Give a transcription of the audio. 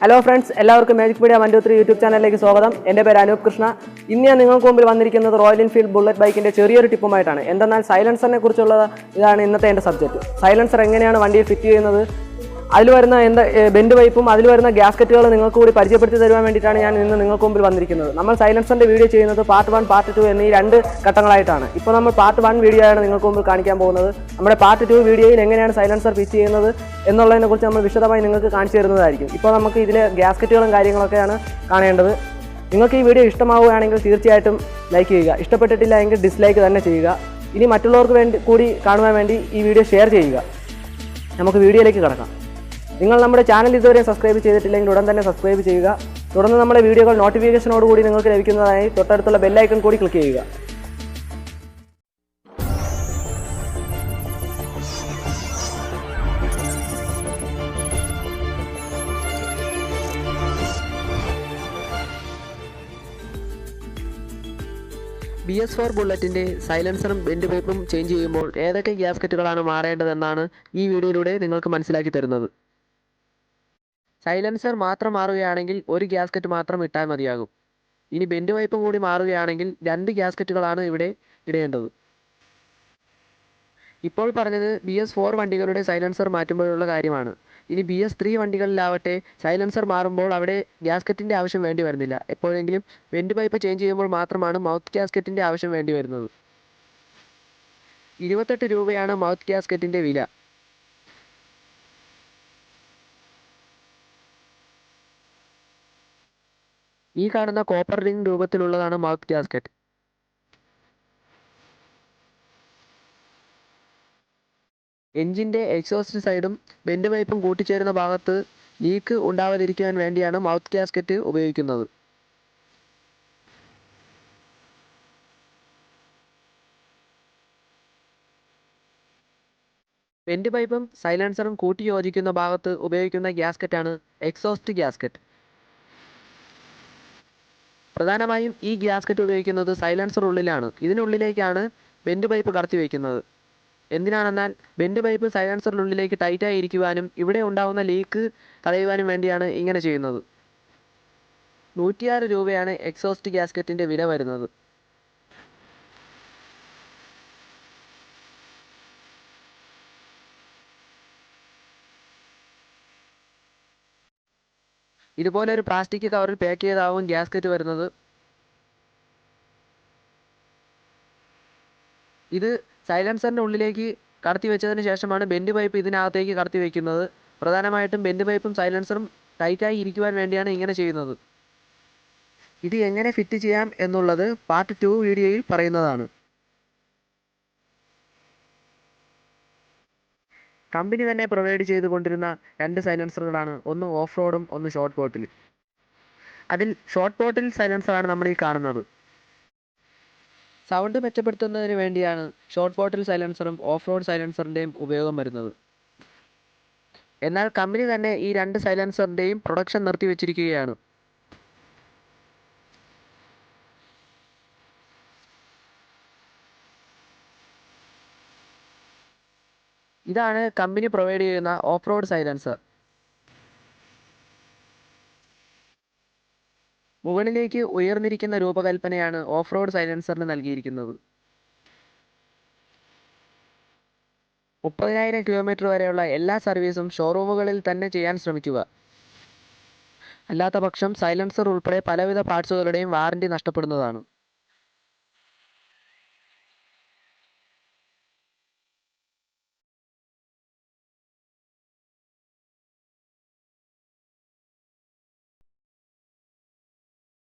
Hello friends, എല്ലാവർക്കും magic media 123 YouTube ചാനലിലേക്ക് സ്വാഗതം. എൻ്റെ പേര് അനൂപ് കൃഷ്ണ. ഇന്ന് ഞാൻ നിങ്ങൾക്ക് മുമ്പിൽ വന്നിരിക്കുന്നത് റോയൽ എൻഫീൽഡ് ബുള്ളറ്റ് ബൈക്കിൻ്റെ ചെറിയൊരു ടിപ്പുമായിട്ടാണ്. എന്തെന്നാൽ സൈലൻസറിനെ കുറിച്ചുള്ള ഇതാണ് ഇന്നത്തെ എൻ്റെ സബ്ജക്റ്റ്. സൈലൻസർ എങ്ങനെയാണ് വണ്ടിയിൽ ഫിറ്റ് ചെയ്യുന്നത്, അതിൽ വരുന്ന ബെൻഡ് പൈപ്പും അതിൽ വരുന്ന ഗ്യാസ്കറ്റുകൾ നിങ്ങൾക്ക് കൂടി പരിചയപ്പെടുത്തി തരുവാൻ വേണ്ടിയിട്ടാണ് ഞാൻ ഇന്ന് നിങ്ങൾക്ക് മുമ്പിൽ വന്നിരിക്കുന്നത്. നമ്മൾ സൈലൻസറിൻ്റെ വീഡിയോ ചെയ്യുന്നത് പാർട്ട് 1, പാർട്ട് 2 എന്നീ 2 ഘട്ടങ്ങളായിട്ടാണ്. ഇപ്പോൾ നമ്മൾ പാർട്ട് 1 വീഡിയോ ആണ് നിങ്ങൾക്ക് മുമ്പിൽ കാണിക്കാൻ പോകുന്നത്. നമ്മുടെ പാർട്ട് 2 വീഡിയോയിൽ എങ്ങനെയാണ് സൈലൻസർ ഫിറ്റ് ചെയ്യുന്നത് എന്നുള്ളതിനെക്കുറിച്ച് നമ്മൾ വിശദമായി നിങ്ങൾക്ക് കാണിച്ചു തരുന്നതായിരിക്കും. ഇപ്പോൾ നമുക്ക് ഇതിലെ ഗ്യാസ്കറ്റുകളും കാര്യങ്ങളൊക്കെയാണ് കാണേണ്ടത്. നിങ്ങൾക്ക് ഈ വീഡിയോ ഇഷ്ടമാവുകയാണെങ്കിൽ തീർച്ചയായിട്ടും ലൈക്ക് ചെയ്യുക, ഇഷ്ടപ്പെട്ടിട്ടില്ല എങ്കിൽ ഡിസ്ലൈക്ക് തന്നെ ചെയ്യുക. ഇനി മറ്റുള്ളവർക്ക് വേണ്ടി കൂടി കാണുവാൻ വേണ്ടി ഈ വീഡിയോ ഷെയർ ചെയ്യുക. നമുക്ക് വീഡിയോയിലേക്ക് കടക്കാം. നിങ്ങൾ നമ്മുടെ ചാനൽ ഇതുവരെ സബ്സ്ക്രൈബ് ചെയ്തിട്ടില്ലെങ്കിൽ ഉടൻ തന്നെ സബ്സ്ക്രൈബ് ചെയ്യുക. തുടർന്ന് നമ്മുടെ വീഡിയോകൾ നോട്ടിഫിക്കേഷനോടുകൂടി നിങ്ങൾക്ക് ലഭിക്കുന്നതായി തൊട്ടടുത്തുള്ള ബെല്ലൈക്കൺ കൂടി ക്ലിക്ക് ചെയ്യുക. BS4 ബുള്ളറ്റിൻ്റെ സൈലൻസറും ബെൻഡ് പൈപ്പും ചേഞ്ച് ചെയ്യുമ്പോൾ ഏതൊക്കെ ഗ്യാസ്കറ്റുകളാണ് മാറേണ്ടതെന്നാണ് ഈ വീഡിയോയിലൂടെ നിങ്ങൾക്ക് മനസ്സിലാക്കി തരുന്നത്. സൈലൻസർ മാത്രം മാറുകയാണെങ്കിൽ ഒരു ഗ്യാസ്കറ്റ് മാത്രം ഇട്ടാൽ മതിയാകും. ഇനി ബെൻഡ് പൈപ്പും കൂടി മാറുകയാണെങ്കിൽ 2 ഗ്യാസ്കറ്റുകളാണ് ഇവിടെ ഇടേണ്ടത്. ഇപ്പോൾ പറഞ്ഞത് BS4 വണ്ടികളുടെ സൈലൻസർ മാറ്റുമ്പോഴുള്ള കാര്യമാണ്. ഇനി BS3 വണ്ടികളിലാവട്ടെ സൈലൻസർ മാറുമ്പോൾ അവിടെ ഗ്യാസ്കറ്റിൻ്റെ ആവശ്യം വേണ്ടി വരുന്നില്ല. എപ്പോഴെങ്കിലും ബെൻഡ് പൈപ്പ് ചേഞ്ച് ചെയ്യുമ്പോൾ മാത്രമാണ് മൗത്ത് ഗ്യാസ്കറ്റിൻ്റെ ആവശ്യം വേണ്ടി വരുന്നത്. 28 രൂപയാണ് മൗത്ത് ഗ്യാസ്കറ്റിൻ്റെ വില. ഈ കാണുന്ന കോപ്പർ റിംഗ് രൂപത്തിലുള്ളതാണ് മൗത്ത് ഗ്യാസ്കറ്റ്. എഞ്ചിൻ്റെ എക്സോസ്റ്റ് സൈഡും ബെൻഡ് പൈപ്പും കൂട്ടിച്ചേരുന്ന ഭാഗത്ത് ലീക്ക് ഉണ്ടാവാതിരിക്കാൻ വേണ്ടിയാണ് മൗത്ത് ഗ്യാസ്കറ്റ് ഉപയോഗിക്കുന്നത്. ബെൻഡ് പൈപ്പും സൈലൻസറും കൂട്ടി യോജിക്കുന്ന ഭാഗത്ത് ഉപയോഗിക്കുന്ന ഗ്യാസ്കറ്റാണ് എക്സോസ്റ്റ് ഗ്യാസ്കറ്റ്. പ്രധാനമായും ഈ ഗ്യാസ്കറ്റ് ഉപയോഗിക്കുന്നത് സൈലൻസർ ഉള്ളിലാണ്. ഇതിനുള്ളിലേക്കാണ് ബെൻഡ് പൈപ്പ് കടത്തി വയ്ക്കുന്നത്. എന്തിനാണെന്നാൽ ബെൻഡ് പൈപ്പ് സൈലൻസറിനുള്ളിലേക്ക് ടൈറ്റായി ഇരിക്കുവാനും ഇവിടെ ഉണ്ടാകുന്ന ലീക്ക് തടയുവാനും വേണ്ടിയാണ് ഇങ്ങനെ ചെയ്യുന്നത്. 106 രൂപയാണ് എക്സോസ്റ്റ് ഗ്യാസ്കറ്റിൻ്റെ വില വരുന്നത്. ഇതുപോലെ ഒരു പ്ലാസ്റ്റിക് കവറിൽ പാക്ക് ചെയ്താവും ഗ്യാസ്കറ്റ് വരുന്നത്. ഇത് സൈലൻസറിൻ്റെ ഉള്ളിലേക്ക് കടത്തി വെച്ചതിന് ശേഷമാണ് ബെൻഡ് പൈപ്പ് ഇതിനകത്തേക്ക് കടത്തി വയ്ക്കുന്നത്. പ്രധാനമായിട്ടും ബെൻഡ് പൈപ്പും സൈലൻസറും ടൈറ്റായി ഇരിക്കുവാൻ വേണ്ടിയാണ് ഇങ്ങനെ ചെയ്യുന്നത്. ഇത് എങ്ങനെ ഫിറ്റ് ചെയ്യാം എന്നുള്ളത് പാർട്ട് 2 വീഡിയോയിൽ പറയുന്നതാണ്. കമ്പനി തന്നെ പ്രൊവൈഡ് ചെയ്തുകൊണ്ടിരുന്ന 2 സൈലൻസറുകളാണ്, ഒന്ന് ഓഫ് റോഡും ഒന്ന് ഷോർട്ട് ബോട്ടിൽ. അതിൽ ഷോർട്ട് ബോട്ടിൽ സൈലൻസറാണ് നമ്മൾ ഈ കാണുന്നത്. സൗണ്ട് മെച്ചപ്പെടുത്തുന്നതിന് വേണ്ടിയാണ് ഷോർട്ട് ബോട്ടിൽ സൈലൻസറും ഓഫ് റോഡ് സൈലൻസറിൻ്റെയും ഉപയോഗം വരുന്നത്. എന്നാൽ കമ്പനി തന്നെ ഈ 2 സൈലൻസറിൻ്റെയും പ്രൊഡക്ഷൻ നിർത്തിവെച്ചിരിക്കുകയാണ്. ഇതാണ് കമ്പനി പ്രൊവൈഡ് ചെയ്യുന്ന ഓഫ് റോഡ് സൈലൻസർ. മുകളിലേക്ക് ഉയർന്നിരിക്കുന്ന രൂപകൽപ്പനയാണ് ഓഫ് റോഡ് സൈലൻസറിന് നൽകിയിരിക്കുന്നത്. 30,000 കിലോമീറ്റർ വരെയുള്ള എല്ലാ സർവീസും ഷോറൂമുകളിൽ തന്നെ ചെയ്യാൻ ശ്രമിക്കുക. അല്ലാത്ത പക്ഷം സൈലൻസർ ഉൾപ്പെടെ പലവിധ പാർട്സുകളുടെയും വാറണ്ടി നഷ്ടപ്പെടുന്നതാണ്.